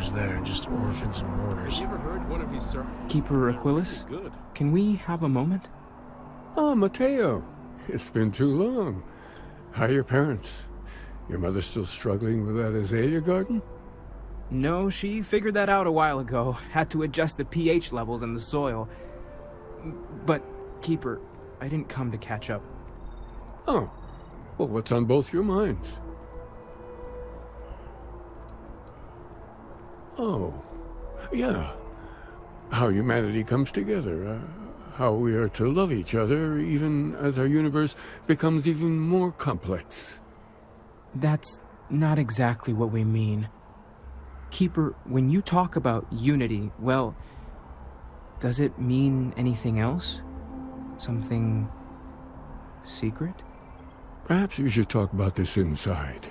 survivors there, just orphans and mourners. You ever heard one of his Keeper Aquilus? Good. Can we have a moment? Ah, Mateo. It's been too long. How are your parents? Your mother still struggling with that azalea garden? No, she figured that out a while ago. Had to adjust the pH levels in the soil. But, Keeper, I didn't come to catch up. Oh. Well, what's on both your minds? Oh. Yeah. How humanity comes together. How we are to love each other even as our universe becomes even more complex. That's not exactly what we mean. Keeper, when you talk about unity, well, does it mean anything else? Something secret? Perhaps we should talk about this inside.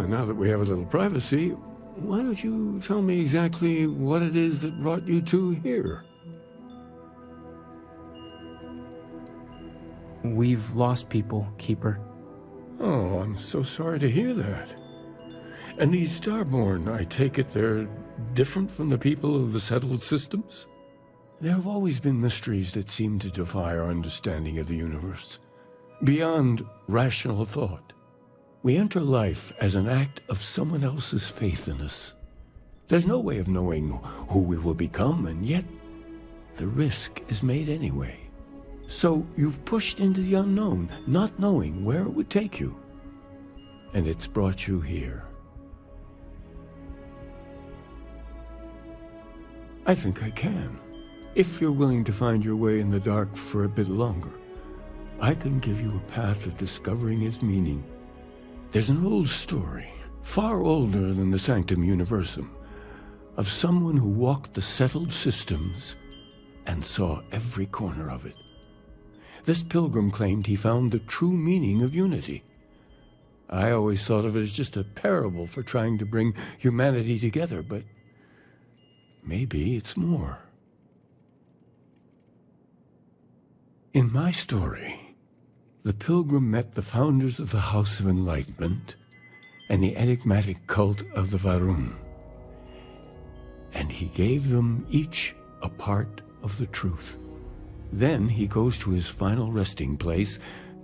Now that we have a little privacy, why don't you tell me exactly what it is that brought you two here? We've lost people, Keeper. Oh, I'm so sorry to hear that. And these Starborn, I take it they're different from the people of the settled systems? There have always been mysteries that seem to defy our understanding of the universe, beyond rational thought. We enter life as an act of someone else's faith in us. There's no way of knowing who we will become, and yet the risk is made anyway. So you've pushed into the unknown, not knowing where it would take you. And it's brought you here. I think I can. If you're willing to find your way in the dark for a bit longer, I can give you a path of discovering its meaning. There's an old story, far older than the Sanctum Universum, of someone who walked the settled systems and saw every corner of it. This pilgrim claimed he found the true meaning of unity. I always thought of it as just a parable for trying to bring humanity together, but maybe it's more. In my story, the pilgrim met the founders of the House of Enlightenment and the enigmatic cult of the Varun, and he gave them each a part of the truth. Then he goes to his final resting place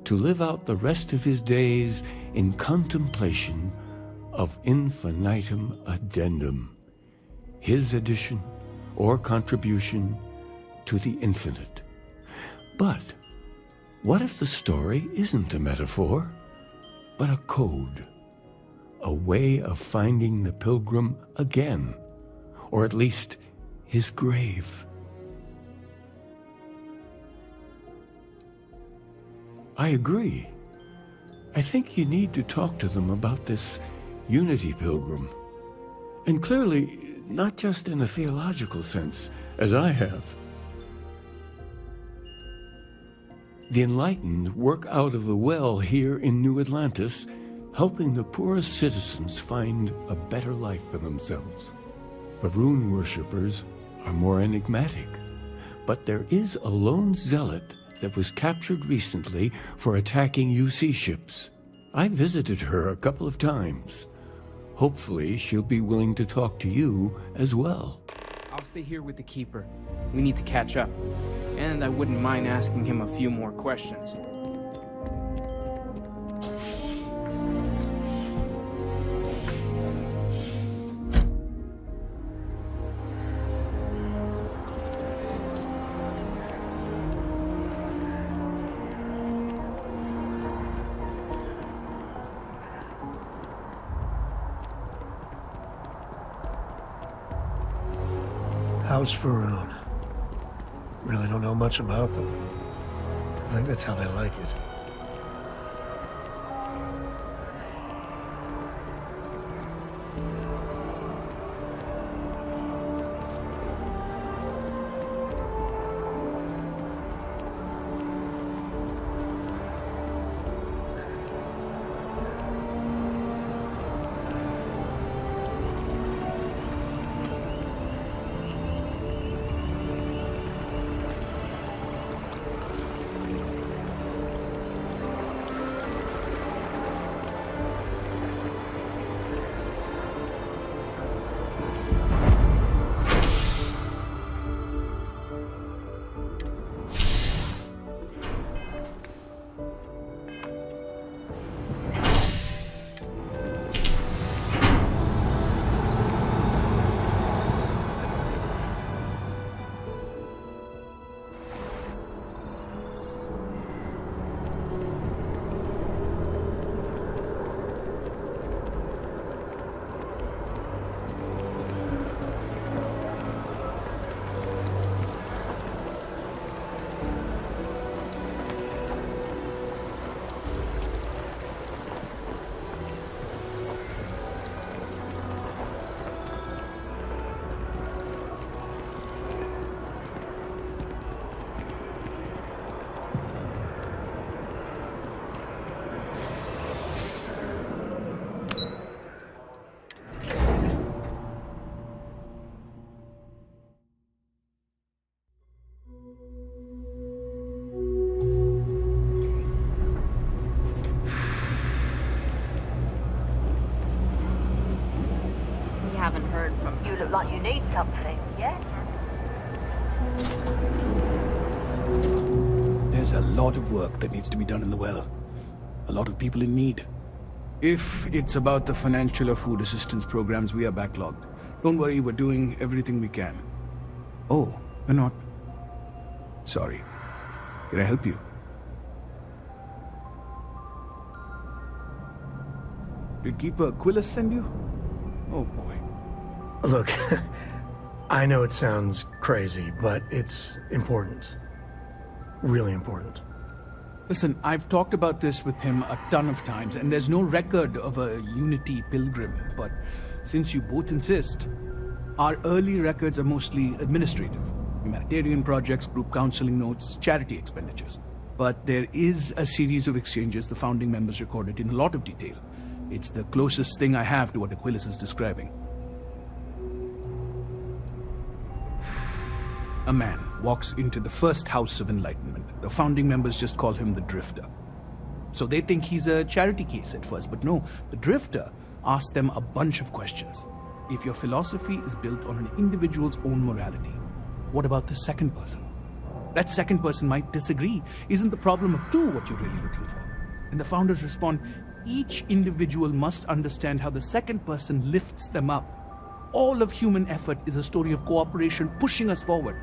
to live out the rest of his days in contemplation of infinitum addendum, his addition or contribution to the infinite. But what if the story isn't a metaphor, but a code? A way of finding the pilgrim again, or at least his grave. I agree. I think you need to talk to them about this unity pilgrim. And clearly, not just in a theological sense, as I have. The enlightened work out of the well here in New Atlantis, helping the poorest citizens find a better life for themselves. The rune worshippers are more enigmatic, but there is a lone zealot that was captured recently for attacking UC ships. I visited her a couple of times. Hopefully she'll be willing to talk to you as well. I'll stay here with the Keeper. We need to catch up. And I wouldn't mind asking him a few more questions. House Faroon. Really don't know much about them. I think that's how they like it. We haven't heard from you. You look like you need something, yes? There's a lot of work that needs to be done in the well. A lot of people in need. If it's about the financial or food assistance programs, we are backlogged. Don't worry, we're doing everything we can. Oh, we're not. Sorry. Can I help you? Did Keeper Aquilus send you? Oh boy. Look, I know it sounds crazy, but it's important. Really important. Listen, I've talked about this with him a ton of times, and there's no record of a Unity pilgrim, but since you both insist, our early records are mostly administrative. Humanitarian projects, group counseling notes, charity expenditures. But there is a series of exchanges the founding members recorded in a lot of detail. It's the closest thing I have to what Aquilus is describing. A man walks into the first House of Enlightenment. The founding members just call him the Drifter. So they think he's a charity case at first, but no, the Drifter asks them a bunch of questions. If your philosophy is built on an individual's own morality, what about the second person? That second person might disagree. Isn't the problem of two what you're really looking for? And the founders respond, each individual must understand how the second person lifts them up. All of human effort is a story of cooperation pushing us forward.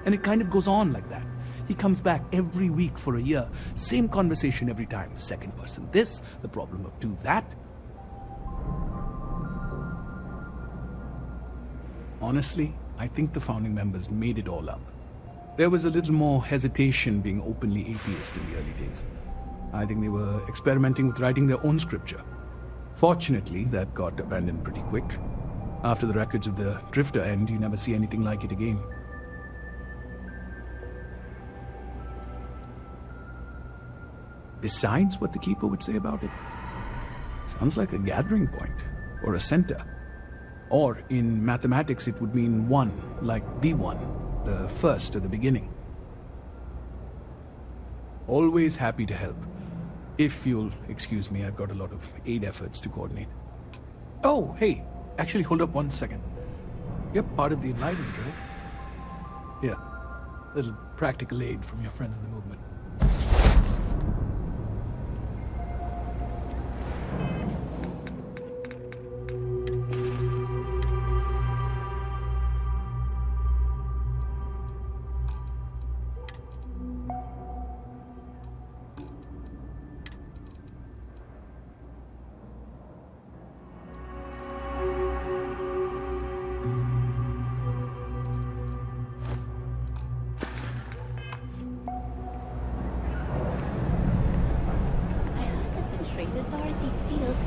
And it kind of goes on like that. He comes back every week for a year. Same conversation every time. Second person this, the problem of two that. Honestly, I think the founding members made it all up. There was a little more hesitation being openly atheist in the early days. I think they were experimenting with writing their own scripture. Fortunately, that got abandoned pretty quick. After the records of the Drifter end, you never see anything like it again. Besides what the Keeper would say about it, sounds like a gathering point, or a center. Or in mathematics it would mean one, like the one, the first or the beginning. Always happy to help. If you'll excuse me, I've got a lot of aid efforts to coordinate. Oh, hey, actually hold up 1 second. You're part of the Enlightenment, right? Yeah, little practical aid from your friends in the movement.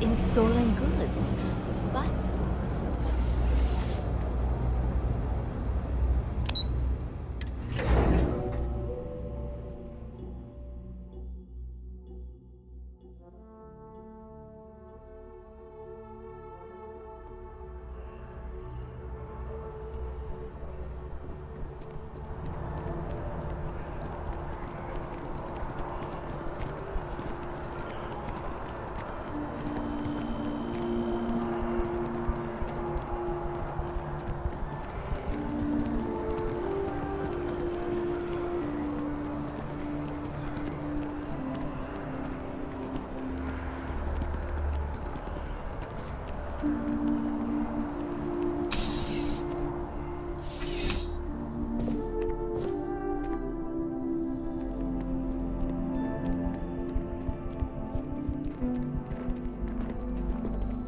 in stolen goods. But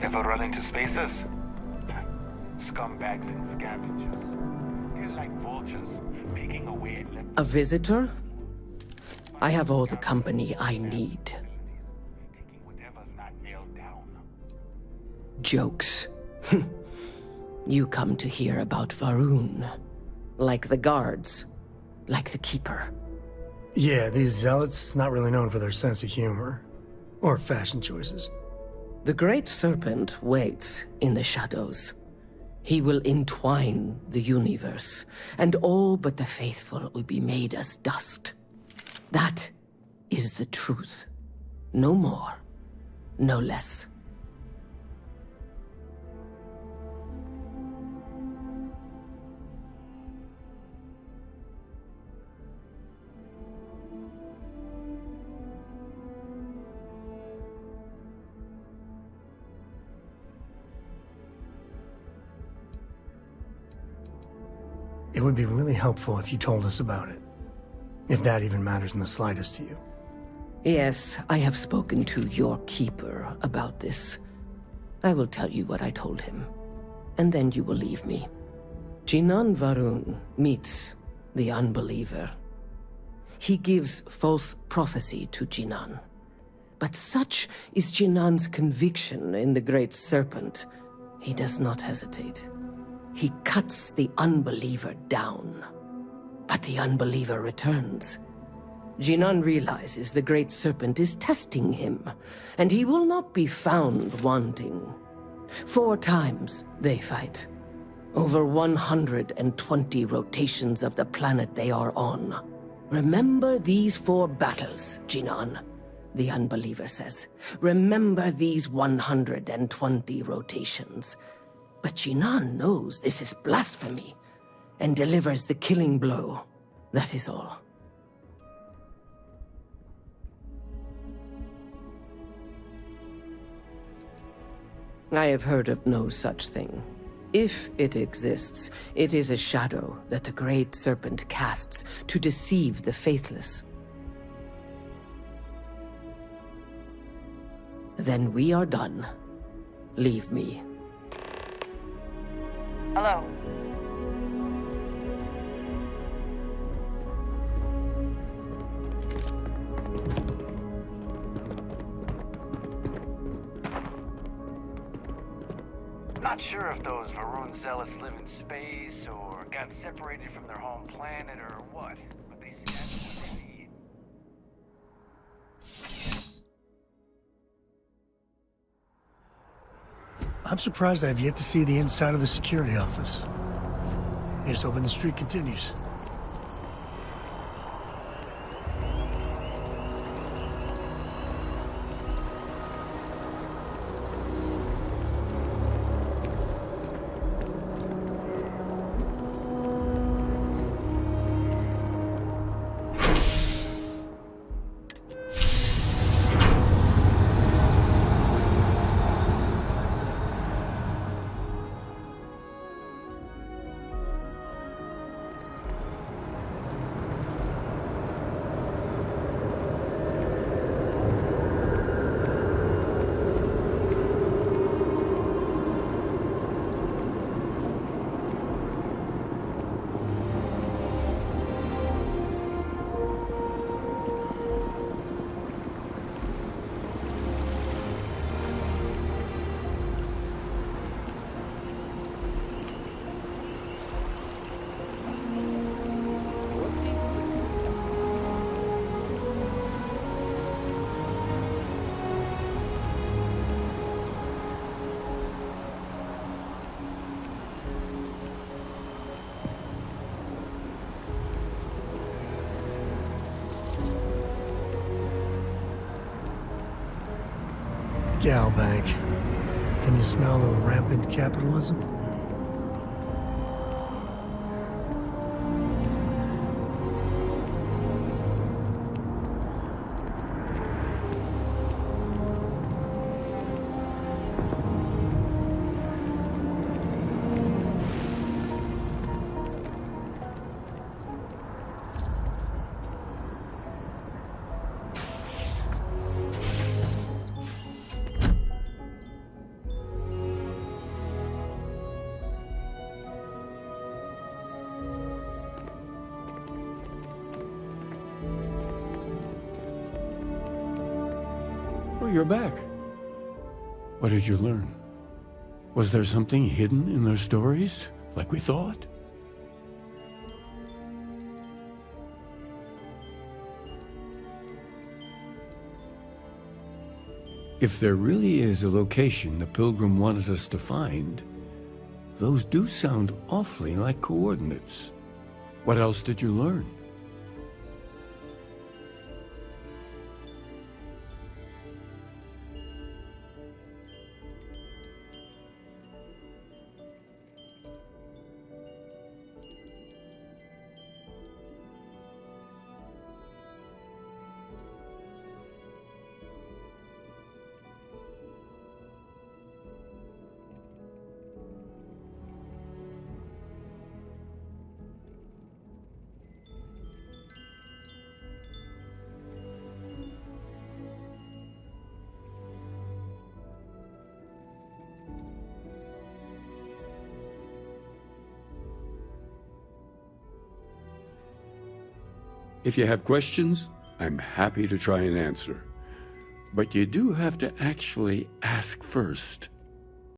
Ever run into spacers? Scumbags and scavengers. They're like vultures, picking away at A visitor? I have all the company I need. taking whatever's not nailed down. Jokes. You come to hear about Varun. Like the guards. Like the Keeper. Yeah, these zealots, not really known for their sense of humor. Or fashion choices. The Great Serpent waits in the shadows. He will entwine the universe, and all but the faithful will be made as dust. That is the truth. No more, no less. It would be really helpful if you told us about it. If that even matters in the slightest to you. Yes, I have spoken to your Keeper about this. I will tell you what I told him, and then you will leave me. Jinan Varun meets the Unbeliever. He gives false prophecy to Jinan. But such is Jinan's conviction in the Great Serpent, he does not hesitate. He cuts the Unbeliever down. But the Unbeliever returns. Jinan realizes the Great Serpent is testing him, and he will not be found wanting. 4 times they fight. Over 120 rotations of the planet they are on. Remember these 4 battles, Jinan, the Unbeliever says. Remember these 120 rotations. But Jinan knows this is blasphemy, and delivers the killing blow. That is all. I have heard of no such thing. If it exists, it is a shadow that the Great Serpent casts to deceive the faithless. Then we are done. Leave me. Hello. Not sure if those Varun zealots live in space or got separated from their home planet or what, but they seem what they need. I'm surprised I've yet to see the inside of the security office. Here's hoping the streak continues. Gal bank. Can you smell the rampant capitalism? Oh, you're back. What did you learn? Was there something hidden in their stories, like we thought? If there really is a location the Pilgrim wanted us to find, those do sound awfully like coordinates. What else did you learn? If you have questions, I'm happy to try and answer. But you do have to actually ask first.